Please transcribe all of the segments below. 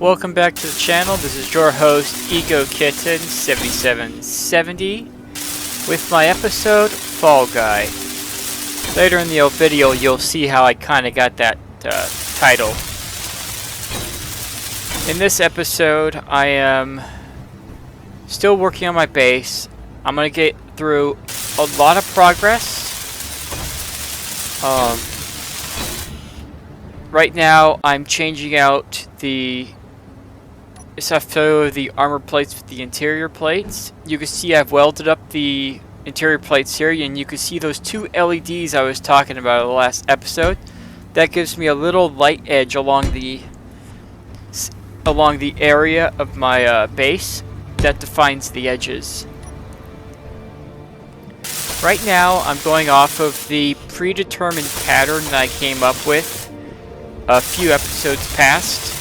Welcome back to the channel. This is your host, ep17 with my episode, Fall Guy. Later in the video, you'll see how I kind of got that title. In this episode, I am still working on my base. I'm going to get through a lot of progress. Right now, I'm changing out the armor plates with the interior plates. You can see I've welded up the interior plates here, and you can see those two LEDs I was talking about in the last episode. That gives me a little light edge along the area of my base that defines the edges. Right now, I'm going off of the predetermined pattern that I came up with a few episodes past,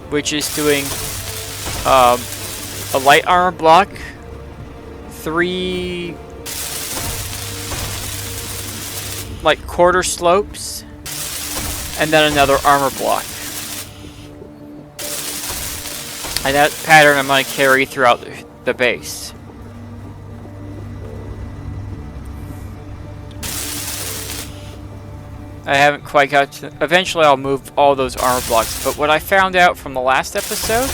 which is doing a light armor block, 3 like quarter slopes, and then another armor block. And that pattern I'm going to carry throughout the base. I haven't quite got to... Eventually I'll move all those armor blocks, but what I found out from the last episode,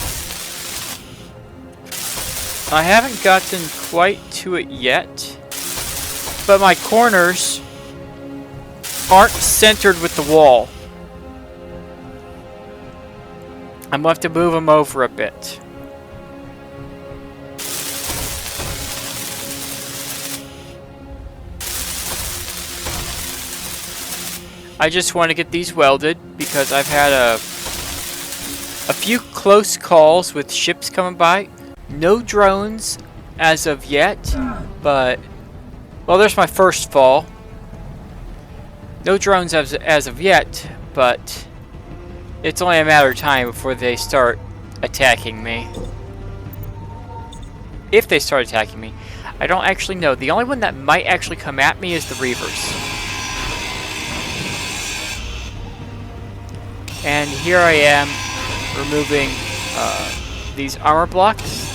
I haven't gotten quite to it yet, but my corners aren't centered with the wall. I'm going to have to move them over a bit. I just want to get these welded because I've had a few close calls with ships coming by. No drones as of yet, but well, there's my first fall. No drones as of yet, but it's only a matter of time before they start attacking me. If they start attacking me, I don't actually know. The only one that might actually come at me is the Reavers. And here I am removing these armor blocks.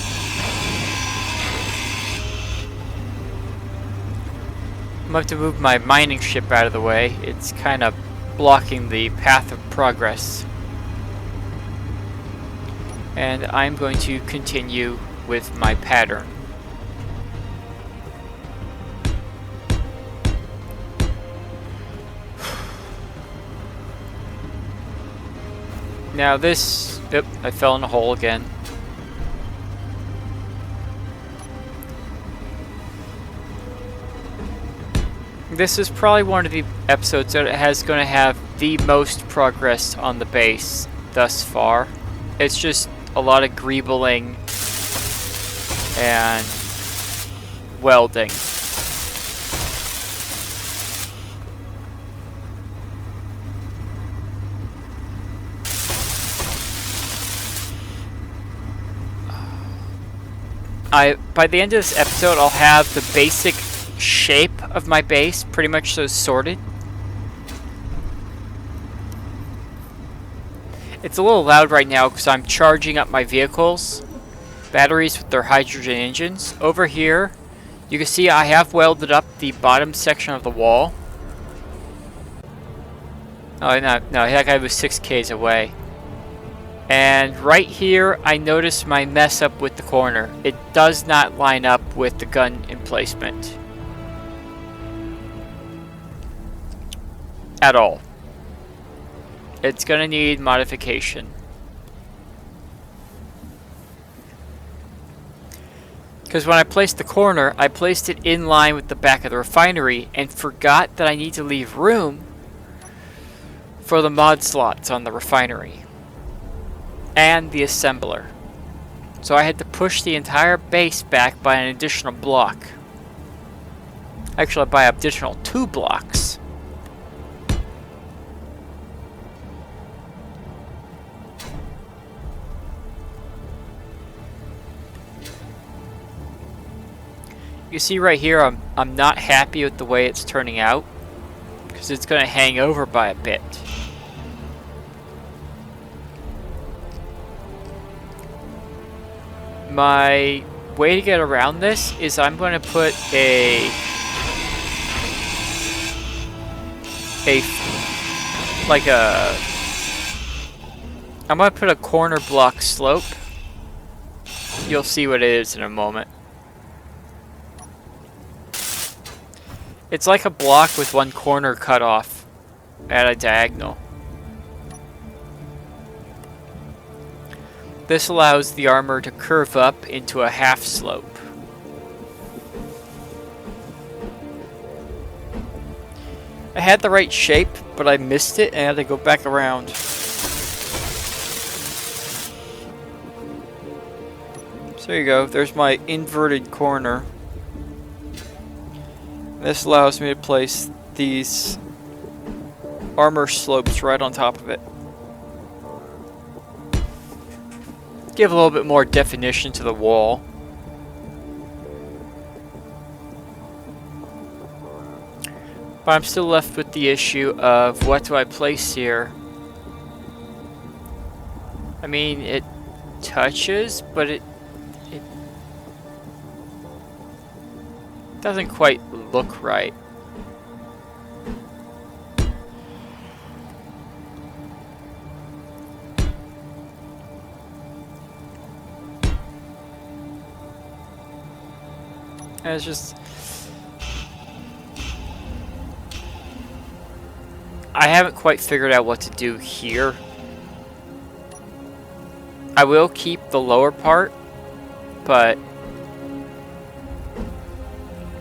I'm going to have to move my mining ship out of the way. It's kind of blocking the path of progress. And I'm going to continue with my pattern. Now this... Yep, I fell in a hole again. This is probably one of the episodes that has going to have the most progress on the base thus far. It's just a lot of greebling and welding. By the end of this episode, I'll have the basic shape of my base pretty much so sorted. It's a little loud right now because I'm charging up my vehicles, batteries with their hydrogen engines. Over here, you can see I have welded up the bottom section of the wall. Oh, no, that guy was 6Ks away. And right here, I noticed my mess up with the corner. It does not line up with the gun emplacement at all. It's gonna need modification. Because when I placed the corner, I placed it in line with the back of the refinery and forgot that I need to leave room for the mod slots on the refinery and the assembler. So I had to push the entire base back by an additional block. Actually, by an additional 2 blocks. You see right here, I'm not happy with the way it's turning out because it's going to hang over by a bit. my way to get around this is I'm going to put I'm going to put a corner block slope. You'll see what it is in a moment. It's like a block with one corner cut off at a diagonal. This allows the armor to curve up into a half slope. I had the right shape, but I missed it and I had to go back around. So there you go, there's my inverted corner. This allows me to place these armor slopes right on top of it. Give a little bit more definition to the wall. But I'm still left with the issue of what do I place here? I mean, it touches, but it doesn't quite look right. And it's just... I haven't quite figured out what to do here. I will keep the lower part, but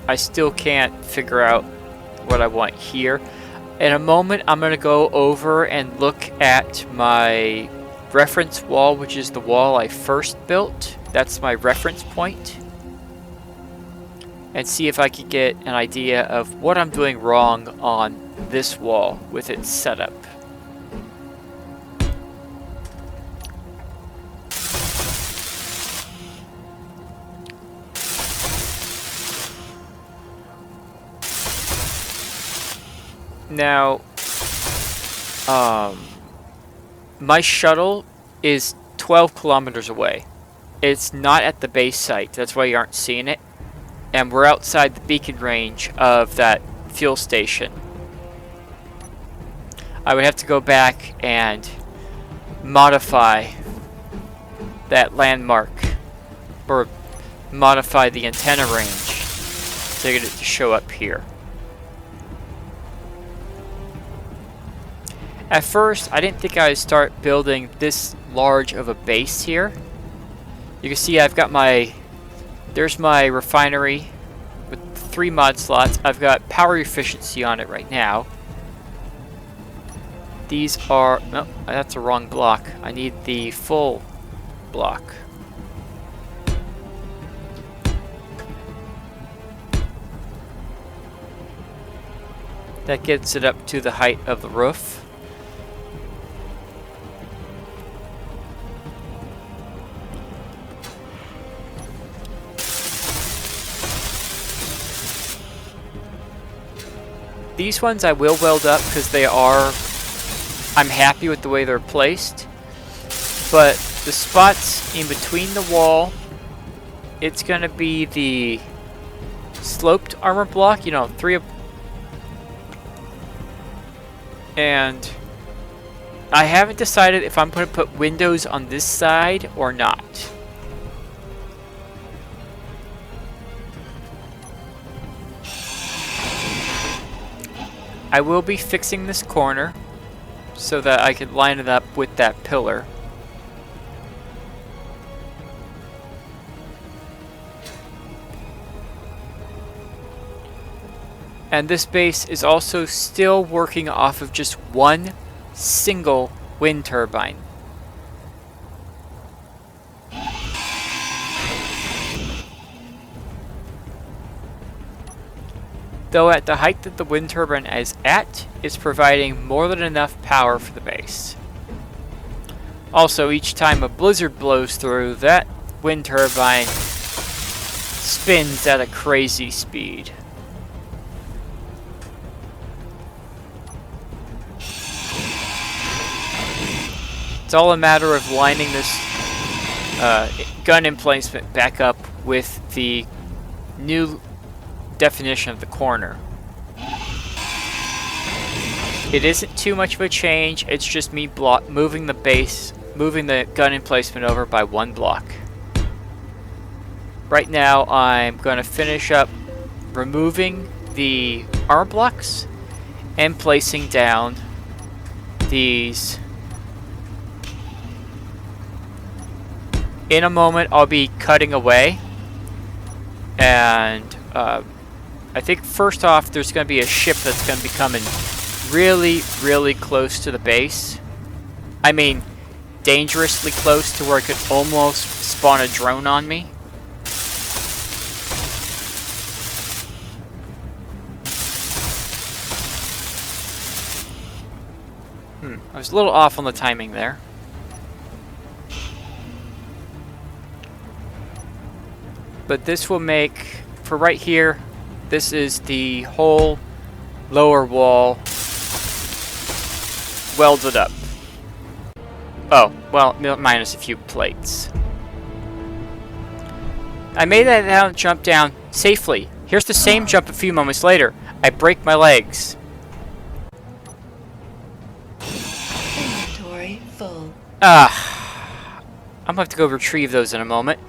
I still can't figure out what I want here. In a moment, I'm going to go over and look at my reference wall, which is the wall I first built. That's my reference point. And see if I can get an idea of what I'm doing wrong on this wall with its setup. Now, my shuttle is 12 kilometers away. It's not at the base site, that's why you aren't seeing it. And we're outside the beacon range of that fuel station. I would have to go back and modify that landmark, or modify the antenna range to get it to show up here. At first, I didn't think I would start building this large of a base here. You can see I've got there's my refinery with 3 mod slots. I've got power efficiency on it right now. These are... no, that's a wrong block. I need the full block. That gets it up to the height of the roof. These ones I will weld up because I'm happy with the way they're placed. But the spots in between the wall, it's going to be the sloped armor block, you know, and I haven't decided if I'm going to put windows on this side or not. I will be fixing this corner so that I can line it up with that pillar. And this base is also still working off of just one single wind turbine. Though at the height that the wind turbine is at, it's providing more than enough power for the base. Also, each time a blizzard blows through, that wind turbine spins at a crazy speed. It's all a matter of lining this gun emplacement back up with the new definition of the corner. It isn't too much of a change, it's just me moving the gun emplacement over by 1 block. Right now I'm going to finish up removing the armor blocks and placing down these. In a moment I'll be cutting away, and I think first off there's going to be a ship that's going to be coming really close to the base. I mean dangerously close to where it could almost spawn a drone on me. I was a little off on the timing there. But this will make, for right here, this is the whole lower wall welded up. Oh, well, minus a few plates. I made that jump down safely. Here's the same jump a few moments later. I break my legs. Inventory full. I'm gonna have to go retrieve those in a moment.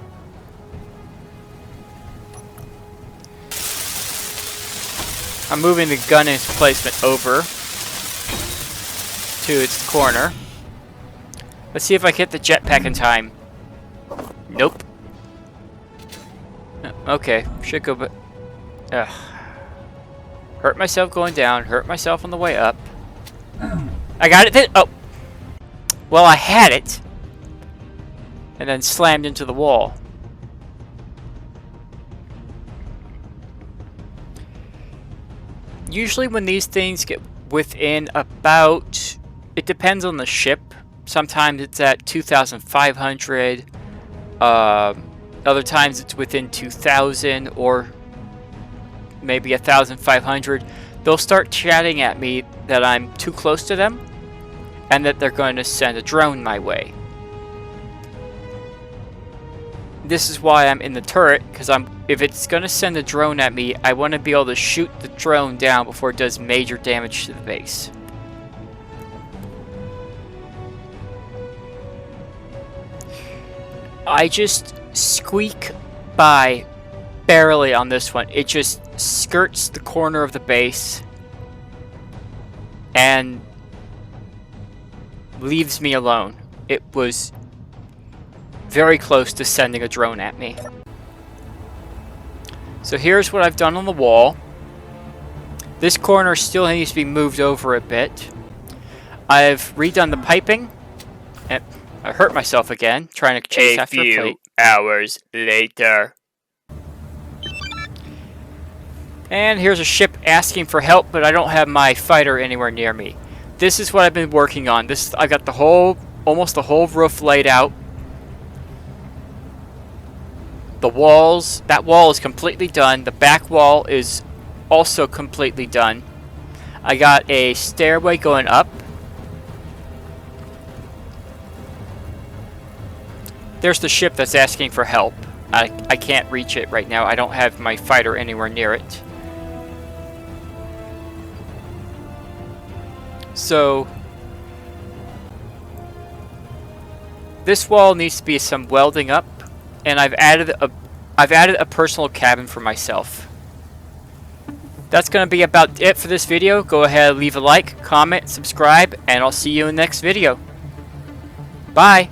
I'm moving the gun emplacement over to its corner. Let's see if I can hit the jetpack in time. Nope. Okay, should go, but hurt myself going down, hurt myself on the way up. I got it. Oh, well, I had it, and then slammed into the wall. Usually when these things get within about, it depends on the ship. Sometimes it's at 2,500. Other times it's within 2,000 or maybe 1,500. They'll start chatting at me that I'm too close to them and that they're going to send a drone my way. This is why I'm in the turret, because if it's going to send a drone at me, I want to be able to shoot the drone down before it does major damage to the base. I just squeak by barely on this one. It just skirts the corner of the base and leaves me alone. It was very close to sending a drone at me. So here's what I've done on the wall. This corner still needs to be moved over a bit. I've redone the piping. And I hurt myself again trying to chase after a plate. A few hours later. And here's a ship asking for help, but I don't have my fighter anywhere near me. This is what I've been working on. I got almost the whole roof laid out. The walls, that wall is completely done. The back wall is also completely done. I got a stairway going up. There's the ship that's asking for help. I can't reach it right now. I don't have my fighter anywhere near it. So this wall needs to be some welding up, and I've added a personal cabin for myself. That's going to be about it for this video. Go ahead, leave a like, comment, subscribe, and I'll see you in the next video. Bye.